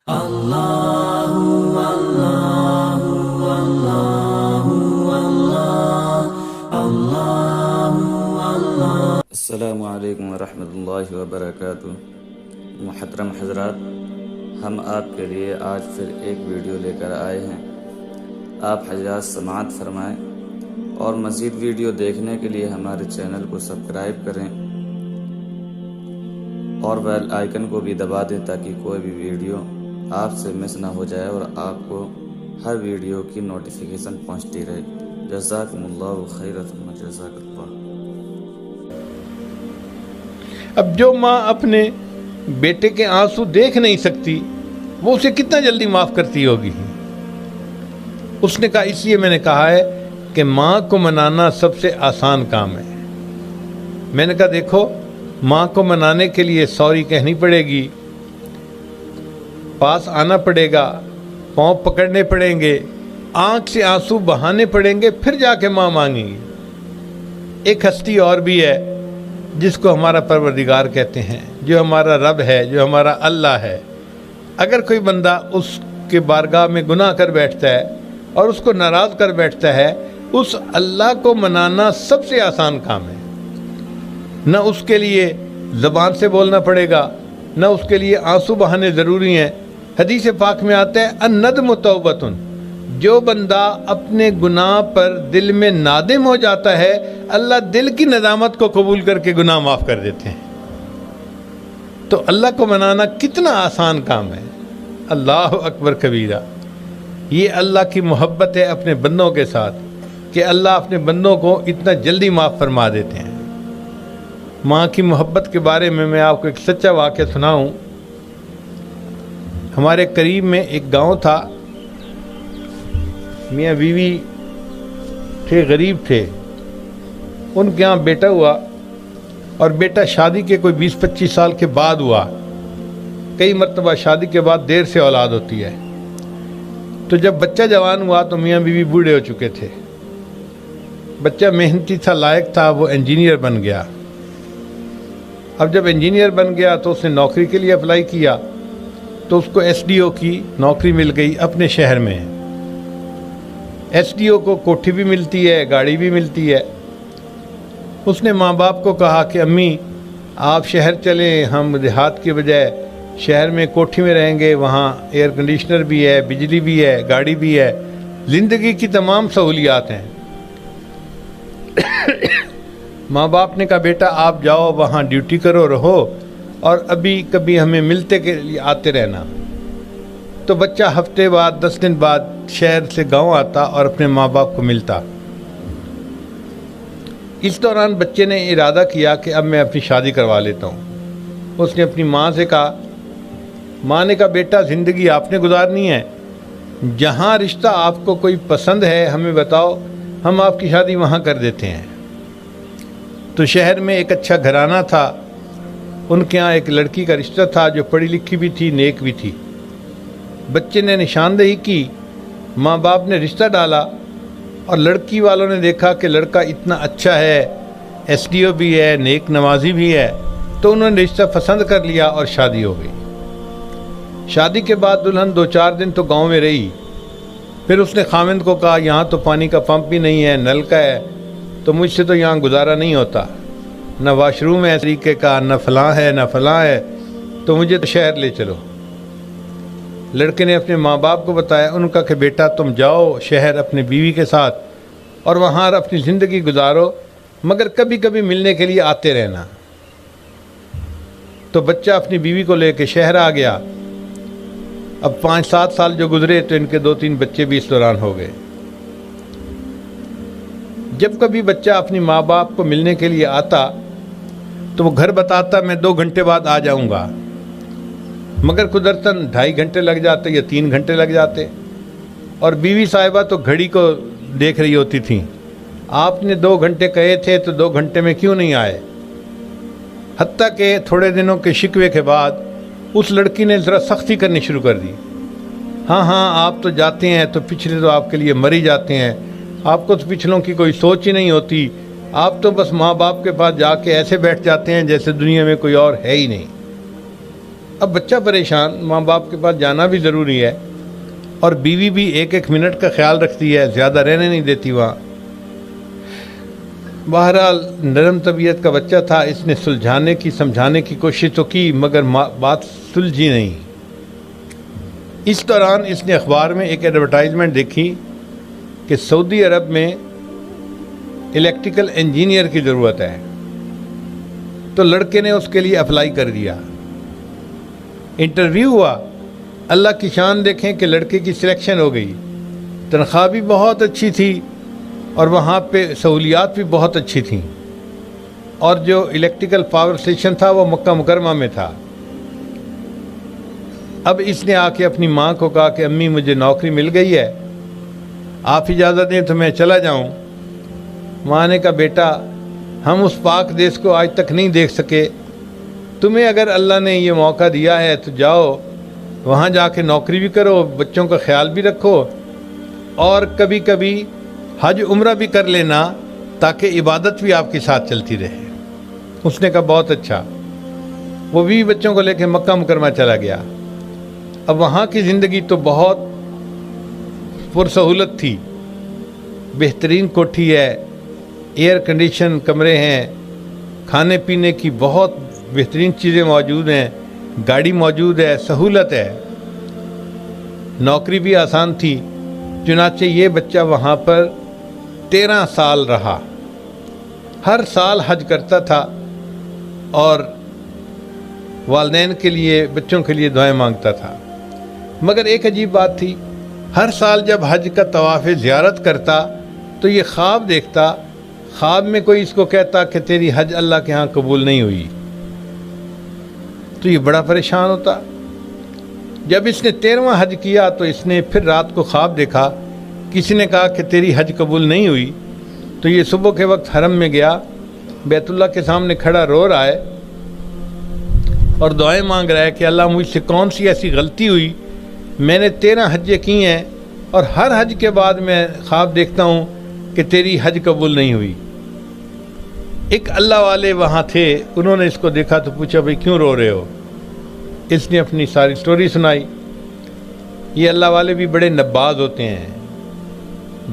السلام علیکم ورحمۃ اللہ وبرکاتہ۔ محترم حضرات، ہم آپ کے لیے آج پھر ایک ویڈیو لے کر آئے ہیں۔ آپ حضرات سماعت فرمائیں اور مزید ویڈیو دیکھنے کے لیے ہمارے چینل کو سبسکرائب کریں اور بیل آئیکن کو بھی دبا دیں تاکہ کوئی بھی ویڈیو آپ سے مس نہ ہو جائے اور آپ کو ہر ویڈیو کی نوٹیفیکیشن پہنچتی رہے۔ جزاکم اللہ خیر ثم جزاک اللہ۔ اب جو ماں اپنے بیٹے کے آنسو دیکھ نہیں سکتی وہ اسے کتنا جلدی معاف کرتی ہوگی۔ اس نے کہا، اس لیے میں نے کہا ہے کہ ماں کو منانا سب سے آسان کام ہے۔ میں نے کہا دیکھو، ماں کو منانے کے لیے سوری کہنی پڑے گی، پاس آنا پڑے گا، پاؤں پکڑنے پڑیں گے، آنکھ سے آنسو بہانے پڑیں گے، پھر جا کے ماں مانگیں گی۔ ایک ہستی اور بھی ہے جس کو ہمارا پروردگار کہتے ہیں، جو ہمارا رب ہے، جو ہمارا اللہ ہے۔ اگر کوئی بندہ اس کے بارگاہ میں گناہ کر بیٹھتا ہے اور اس کو ناراض کر بیٹھتا ہے، اس اللہ کو منانا سب سے آسان کام ہے۔ نہ اس کے لیے زبان سے بولنا پڑے گا، نہ اس کے لیے آنسو بہانے ضروری ہیں۔ حدیث پاک میں آتا ہے الندم توبۃ، جو بندہ اپنے گناہ پر دل میں نادم ہو جاتا ہے، اللہ دل کی ندامت کو قبول کر کے گناہ معاف کر دیتے ہیں۔ تو اللہ کو منانا کتنا آسان کام ہے۔ اللہ اکبر کبیرہ۔ یہ اللہ کی محبت ہے اپنے بندوں کے ساتھ کہ اللہ اپنے بندوں کو اتنا جلدی معاف فرما دیتے ہیں۔ ماں کی محبت کے بارے میں آپ کو ایک سچا واقعہ سناؤں۔ ہمارے قریب میں ایک گاؤں تھا، میاں بیوی تھے، غریب تھے۔ ان کے ہاں بیٹا ہوا، اور بیٹا شادی کے کوئی 20-25 سال کے بعد ہوا۔ کئی مرتبہ شادی کے بعد دیر سے اولاد ہوتی ہے۔ تو جب بچہ جوان ہوا تو میاں بیوی بوڑھے ہو چکے تھے۔ بچہ محنتی تھا، لائق تھا، وہ انجینئر بن گیا۔ اب جب انجینئر بن گیا تو اس نے نوکری کے لیے اپلائی کیا، تو اس کو ایس ڈی او کی نوکری مل گئی اپنے شہر میں۔ ایس ڈی او کو کوٹھی بھی ملتی ہے، گاڑی بھی ملتی ہے۔ اس نے ماں باپ کو کہا کہ امی آپ شہر چلیں، ہم دیہات کی بجائے شہر میں کوٹھی میں رہیں گے، وہاں ایئر کنڈیشنر بھی ہے، بجلی بھی ہے، گاڑی بھی ہے، زندگی کی تمام سہولیات ہیں۔ ماں باپ نے کہا بیٹا آپ جاؤ، وہاں ڈیوٹی کرو، رہو، اور ابھی کبھی ہمیں ملتے کے لیے آتے رہنا۔ تو بچہ ہفتے بعد 10 دن بعد شہر سے گاؤں آتا اور اپنے ماں باپ کو ملتا۔ اس دوران بچے نے ارادہ کیا کہ اب میں اپنی شادی کروا لیتا ہوں۔ اس نے اپنی ماں سے کہا، ماں نے کہا بیٹا زندگی آپ نے گزارنی ہے، جہاں رشتہ آپ کو کوئی پسند ہے ہمیں بتاؤ، ہم آپ کی شادی وہاں کر دیتے ہیں۔ تو شہر میں ایک اچھا گھرانہ تھا، ان کے ہاں ایک لڑکی کا رشتہ تھا جو پڑھی لکھی بھی تھی، نیک بھی تھی۔ بچے نے نشاندہی کی، ماں باپ نے رشتہ ڈالا، اور لڑکی والوں نے دیکھا کہ لڑکا اتنا اچھا ہے، ایس ڈی او بھی ہے، نیک نمازی بھی ہے، تو انہوں نے رشتہ پسند کر لیا اور شادی ہو گئی۔ شادی کے بعد دلہن 2-4 دن تو گاؤں میں رہی، پھر اس نے خاوند کو کہا یہاں تو پانی کا پمپ بھی نہیں ہے، نل کا ہے، تو مجھ سے تو یہاں گزارا نہیں ہوتا، نہ واش روم ہے طریقے کا، نہ فلاں ہے نہ فلاں ہے، تو مجھے تو شہر لے چلو۔ لڑکے نے اپنے ماں باپ کو بتایا، ان کا کہ بیٹا تم جاؤ شہر اپنے بیوی کے ساتھ اور وہاں اپنی زندگی گزارو، مگر کبھی کبھی ملنے کے لیے آتے رہنا۔ تو بچہ اپنی بیوی کو لے کے شہر آ گیا۔ اب 5-7 سال جو گزرے تو ان کے 2-3 بچے بھی اس دوران ہو گئے۔ جب کبھی بچہ اپنی ماں باپ کو ملنے کے لیے آتا تو وہ گھر بتاتا میں 2 گھنٹے بعد آ جاؤں گا، مگر قدرتاً 2.5 گھنٹے لگ جاتے یا 3 گھنٹے لگ جاتے، اور بیوی صاحبہ تو گھڑی کو دیکھ رہی ہوتی تھیں، آپ نے 2 گھنٹے کہے تھے تو 2 گھنٹے میں کیوں نہیں آئے؟ حتیٰ کہ تھوڑے دنوں کے شکوے کے بعد اس لڑکی نے ذرا سختی کرنی شروع کر دی۔ ہاں آپ تو جاتے ہیں تو پچھلے تو آپ کے لیے مر ہی جاتے ہیں، آپ کو تو پچھلوں کی کوئی سوچ ہی نہیں ہوتی، آپ تو بس ماں باپ کے پاس جا کے ایسے بیٹھ جاتے ہیں جیسے دنیا میں کوئی اور ہے ہی نہیں۔ اب بچہ پریشان، ماں باپ کے پاس جانا بھی ضروری ہے، اور بیوی بھی ایک ایک منٹ کا خیال رکھتی ہے، زیادہ رہنے نہیں دیتی وہاں۔ بہرحال نرم طبیعت کا بچہ تھا، اس نے سلجھانے کی سمجھانے کی کوشش تو کی، مگر بات سلجھی نہیں۔ اس دوران اس نے اخبار میں ایک ایڈورٹائزمنٹ دیکھی کہ سعودی عرب میں الیکٹریکل انجینئر کی ضرورت ہے، تو لڑکے نے اس کے لیے اپلائی کر دیا۔ انٹرویو ہوا، اللہ کی شان دیکھیں کہ لڑکے کی سلیکشن ہو گئی، تنخواہ بھی بہت اچھی تھی اور وہاں پہ سہولیات بھی بہت اچھی تھیں، اور جو الیکٹریکل پاور اسٹیشن تھا وہ مکہ مکرمہ میں تھا۔ اب اس نے آ کے اپنی ماں کو کہا کہ امی مجھے نوکری مل گئی ہے، آپ اجازت دیں تو میں چلا جاؤں۔ ماں نے کہا بیٹا ہم اس پاک دیس کو آج تک نہیں دیکھ سکے، تمہیں اگر اللہ نے یہ موقع دیا ہے تو جاؤ، وہاں جا کے نوکری بھی کرو، بچوں کا خیال بھی رکھو، اور کبھی کبھی حج عمرہ بھی کر لینا تاکہ عبادت بھی آپ کے ساتھ چلتی رہے۔ اس نے کہا بہت اچھا۔ وہ بھی بچوں کو لے کے مکہ مکرمہ چلا گیا۔ اب وہاں کی زندگی تو بہت پرسہولت تھی، بہترین کوٹھی ہے، ایئر کنڈیشن کمرے ہیں، کھانے پینے کی بہت بہترین چیزیں موجود ہیں، گاڑی موجود ہے، سہولت ہے، نوکری بھی آسان تھی۔ چنانچہ یہ بچہ وہاں پر 13 سال رہا، ہر سال حج کرتا تھا اور والدین کے لیے بچوں کے لیے دعائیں مانگتا تھا۔ مگر ایک عجیب بات تھی، ہر سال جب حج کا طواف زیارت کرتا تو یہ خواب دیکھتا، خواب میں کوئی اس کو کہتا کہ تیری حج اللہ کے ہاں قبول نہیں ہوئی، تو یہ بڑا پریشان ہوتا۔ جب اس نے 13واں حج کیا تو اس نے پھر رات کو خواب دیکھا، کسی نے کہا کہ تیری حج قبول نہیں ہوئی، تو یہ صبح کے وقت حرم میں گیا، بیت اللہ کے سامنے کھڑا رو رہا ہے اور دعائیں مانگ رہا ہے کہ اللہ مجھ سے کون سی ایسی غلطی ہوئی، میں نے 13 حجیں کی ہیں اور ہر حج کے بعد میں خواب دیکھتا ہوں کہ تیری حج قبول نہیں ہوئی۔ ایک اللہ والے وہاں تھے، انہوں نے اس کو دیکھا تو پوچھا بھئی کیوں رو رہے ہو؟ اس نے اپنی ساری سٹوری سنائی۔ یہ اللہ والے بھی بڑے نباز ہوتے ہیں،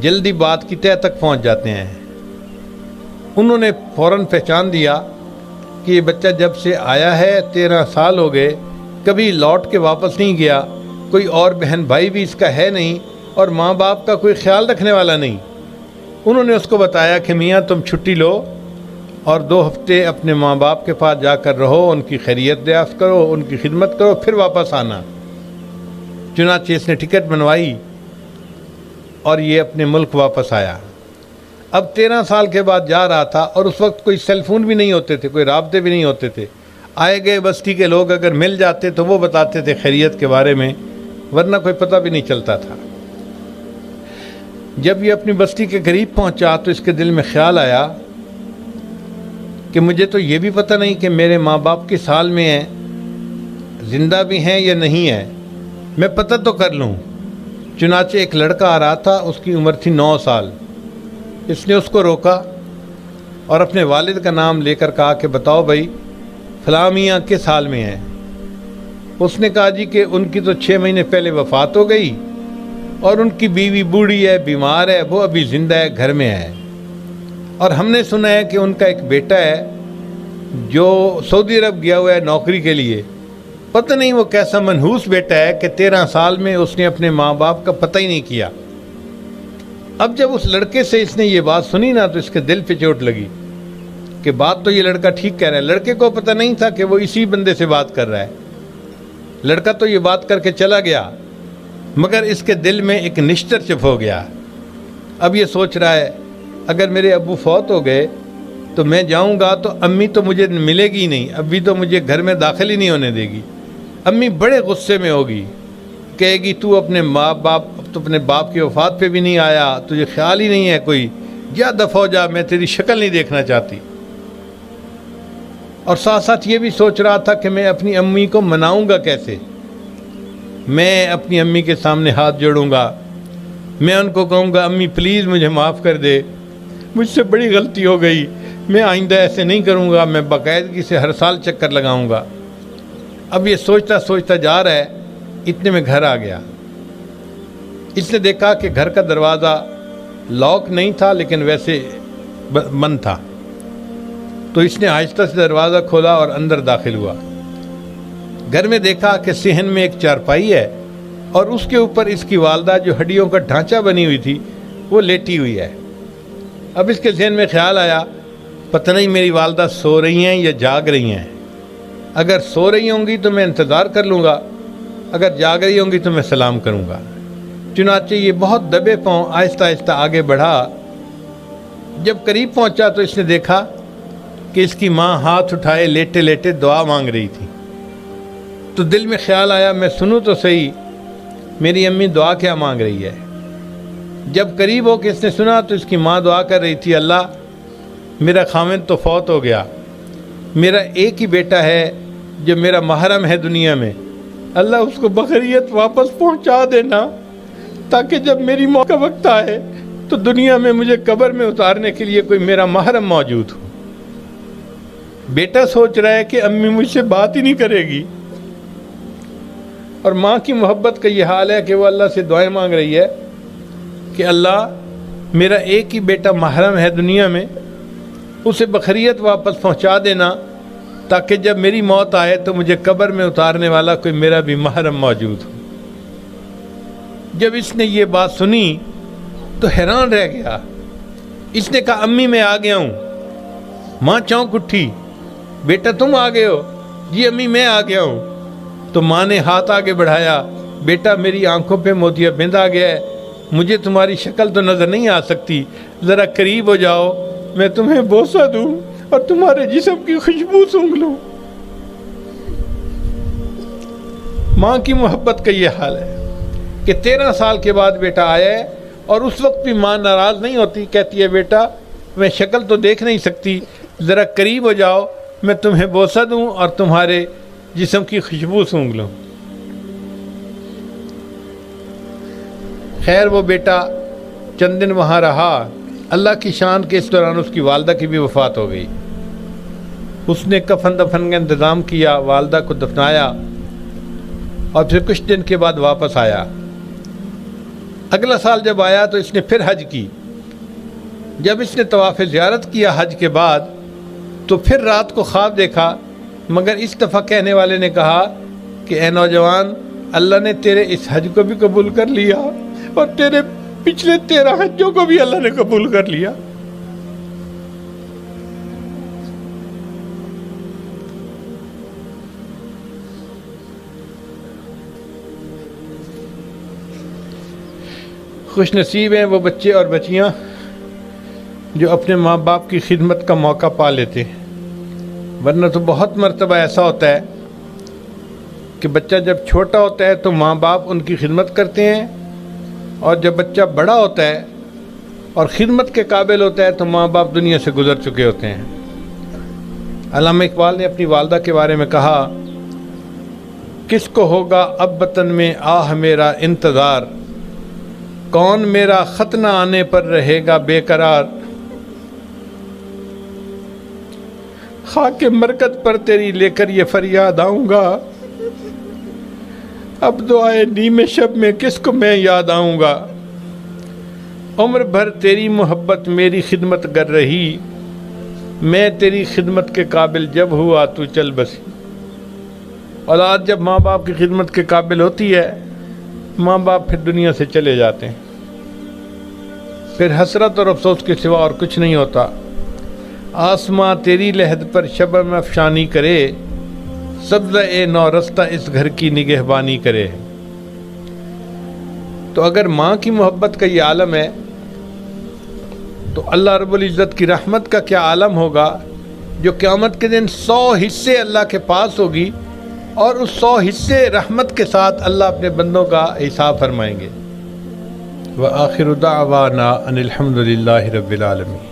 جلدی بات کی تہہ تک پہنچ جاتے ہیں۔ انہوں نے فوراً پہچان دیا کہ یہ بچہ جب سے آیا ہے 13 سال ہو گئے، کبھی لوٹ کے واپس نہیں گیا، کوئی اور بہن بھائی بھی اس کا ہے نہیں، اور ماں باپ کا کوئی خیال رکھنے والا نہیں۔ انہوں نے اس کو بتایا کہ میاں تم چھٹی لو اور 2 ہفتے اپنے ماں باپ کے پاس جا کر رہو، ان کی خیریت دریافت کرو، ان کی خدمت کرو، پھر واپس آنا۔ چنانچہ اس نے ٹکٹ بنوائی اور یہ اپنے ملک واپس آیا۔ اب 13 سال کے بعد جا رہا تھا، اور اس وقت کوئی سیل فون بھی نہیں ہوتے تھے، کوئی رابطے بھی نہیں ہوتے تھے۔ آئے گئے بستی کے لوگ اگر مل جاتے تو وہ بتاتے تھے خیریت کے بارے میں، ورنہ کوئی پتہ بھی نہیں چلتا تھا۔ جب یہ اپنی بستی کے قریب پہنچا تو اس کے دل میں خیال آیا کہ مجھے تو یہ بھی پتہ نہیں کہ میرے ماں باپ کس حال میں ہیں، زندہ بھی ہیں یا نہیں ہیں، میں پتہ تو کر لوں۔ چنانچہ ایک لڑکا آ رہا تھا، اس کی عمر تھی 9 سال۔ اس نے اس کو روکا اور اپنے والد کا نام لے کر کہا کہ بتاؤ بھائی فلاں میاں کس حال میں ہیں؟ اس نے کہا جی کہ ان کی تو 6 مہینے پہلے وفات ہو گئی، اور ان کی بیوی بوڑھی ہے، بیمار ہے، وہ ابھی زندہ ہے، گھر میں ہے، اور ہم نے سنا ہے کہ ان کا ایک بیٹا ہے جو سعودی عرب گیا ہوا ہے نوکری کے لیے، پتہ نہیں وہ کیسا منحوس بیٹا ہے کہ 13 سال میں اس نے اپنے ماں باپ کا پتہ ہی نہیں کیا۔ اب جب اس لڑکے سے اس نے یہ بات سنی نا تو اس کے دل پہ چوٹ لگی کہ بات تو یہ لڑکا ٹھیک کہہ رہا ہے۔ لڑکے کو پتہ نہیں تھا کہ وہ اسی بندے سے بات کر رہا ہے، لڑکا تو یہ بات کر کے چلا گیا، مگر اس کے دل میں ایک نشتر چپ ہو گیا۔ اب یہ سوچ رہا ہے اگر میرے ابو فوت ہو گئے تو میں جاؤں گا تو امی تو مجھے ملے گی نہیں، ابھی تو مجھے گھر میں داخل ہی نہیں ہونے دے گی، امی بڑے غصے میں ہوگی، کہے گی تو اپنے اپنے باپ کی وفات پہ بھی نہیں آیا، تجھے خیال ہی نہیں ہے کوئی، جا دفع ہو جا، میں تیری شکل نہیں دیکھنا چاہتی۔ اور ساتھ ساتھ یہ بھی سوچ رہا تھا کہ میں اپنی امی کو مناؤں گا کیسے، میں اپنی امی کے سامنے ہاتھ جوڑوں گا، میں ان کو کہوں گا امی پلیز مجھے معاف کر دے، مجھ سے بڑی غلطی ہو گئی، میں آئندہ ایسے نہیں کروں گا، میں باقاعدگی سے ہر سال چکر لگاؤں گا۔ اب یہ سوچتا سوچتا جا رہا ہے، اتنے میں گھر آ گیا۔ اس نے دیکھا کہ گھر کا دروازہ لاک نہیں تھا لیکن ویسے بند تھا، تو اس نے آہستہ سے دروازہ کھولا اور اندر داخل ہوا۔ گھر میں دیکھا کہ صحن میں ایک چارپائی ہے اور اس کے اوپر اس کی والدہ جو ہڈیوں کا ڈھانچہ بنی ہوئی تھی وہ لیٹی ہوئی ہے۔ اب اس کے ذہن میں خیال آیا، پتہ نہیں میری والدہ سو رہی ہیں یا جاگ رہی ہیں، اگر سو رہی ہوں گی تو میں انتظار کر لوں گا، اگر جاگ رہی ہوں گی تو میں سلام کروں گا۔ چنانچہ یہ بہت دبے پاؤں آہستہ آہستہ آگے بڑھا۔ جب قریب پہنچا تو اس نے دیکھا کہ اس کی ماں ہاتھ اٹھائے لیٹے لیٹے دعا مانگ رہی تھی۔ تو دل میں خیال آیا، میں سنوں تو صحیح میری امی دعا کیا مانگ رہی ہے۔ جب قریب ہو کے اس نے سنا تو اس کی ماں دعا کر رہی تھی، اللہ میرا خاوند تو فوت ہو گیا، میرا ایک ہی بیٹا ہے جو میرا محرم ہے دنیا میں، اللہ اس کو بخیریت واپس پہنچا دینا تاکہ جب میری موت کا وقت آئے تو دنیا میں مجھے قبر میں اتارنے کے لیے کوئی میرا محرم موجود ہو۔ بیٹا سوچ رہا ہے کہ امی مجھ سے بات ہی نہیں کرے گی، اور ماں کی محبت کا یہ حال ہے کہ وہ اللہ سے دعائیں مانگ رہی ہے کہ اللہ میرا ایک ہی بیٹا محرم ہے دنیا میں، اسے بخیریت واپس پہنچا دینا تاکہ جب میری موت آئے تو مجھے قبر میں اتارنے والا کوئی میرا بھی محرم موجود ہو۔ جب اس نے یہ بات سنی تو حیران رہ گیا۔ اس نے کہا امی میں آ گیا ہوں۔ ماں چونک اٹھی، بیٹا تم آ گئے ہو؟ جی امی میں آ گیا ہوں۔ تو ماں نے ہاتھ آگے بڑھایا، بیٹا میری آنکھوں پہ موتیا بند آ گیا ہے، مجھے تمہاری شکل تو نظر نہیں آ سکتی، ذرا قریب ہو جاؤ، میں تمہیں بوسہ دوں اور تمہارے جسم کی خوشبو سونگھ لوں۔ ماں کی محبت کا یہ حال ہے کہ 13 سال کے بعد بیٹا آیا ہے اور اس وقت بھی ماں ناراض نہیں ہوتی، کہتی ہے بیٹا میں شکل تو دیکھ نہیں سکتی، ذرا قریب ہو جاؤ، میں تمہیں بوسہ دوں اور تمہارے جسم کی خوشبو سونگھ لوں۔ خیر وہ بیٹا چند دن وہاں رہا، اللہ کی شان کے اس دوران اس کی والدہ کی بھی وفات ہو گئی۔ اس نے کفن دفن کا انتظام کیا، والدہ کو دفنایا اور پھر کچھ دن کے بعد واپس آیا۔ اگلا سال جب آیا تو اس نے پھر حج کی۔ جب اس نے طواف زیارت کیا حج کے بعد تو پھر رات کو خواب دیکھا، مگر اس دفعہ کہنے والے نے کہا کہ اے نوجوان، اللہ نے تیرے اس حج کو بھی قبول کر لیا اور تیرے پچھلے 13 حجوں کو بھی اللہ نے قبول کر لیا۔ خوش نصیب ہیں وہ بچے اور بچیاں جو اپنے ماں باپ کی خدمت کا موقع پا لیتے ہیں، ورنہ تو بہت مرتبہ ایسا ہوتا ہے کہ بچہ جب چھوٹا ہوتا ہے تو ماں باپ ان کی خدمت کرتے ہیں، اور جب بچہ بڑا ہوتا ہے اور خدمت کے قابل ہوتا ہے تو ماں باپ دنیا سے گزر چکے ہوتے ہیں۔ علامہ اقبال نے اپنی والدہ کے بارے میں کہا، کس کو ہوگا اب وطن میں آہ میرا انتظار، کون میرا خط نہ آنے پر رہے گا بے قرار، خاک مرکت پر تیری لے کر یہ فریاد آؤں گا، اب دعائے نیمے شب میں کس کو میں یاد آؤں گا، عمر بھر تیری محبت میری خدمت گر رہی، میں تیری خدمت کے قابل جب ہوا تو چل بسی۔ اولاد جب ماں باپ کی خدمت کے قابل ہوتی ہے، ماں باپ پھر دنیا سے چلے جاتے ہیں، پھر حسرت اور افسوس کے سوا اور کچھ نہیں ہوتا۔ آسماں تیری لحد پر شبم افشانی کرے، سبزہ نو رستہ اس گھر کی نگہبانی کرے۔ تو اگر ماں کی محبت کا یہ عالم ہے تو اللہ رب العزت کی رحمت کا کیا عالم ہوگا، جو قیامت کے دن 100 حصے اللہ کے پاس ہوگی، اور اس 100 حصے رحمت کے ساتھ اللہ اپنے بندوں کا حساب فرمائیں گے۔ وآخر دعوانا ان الحمد للہ رب العالمین۔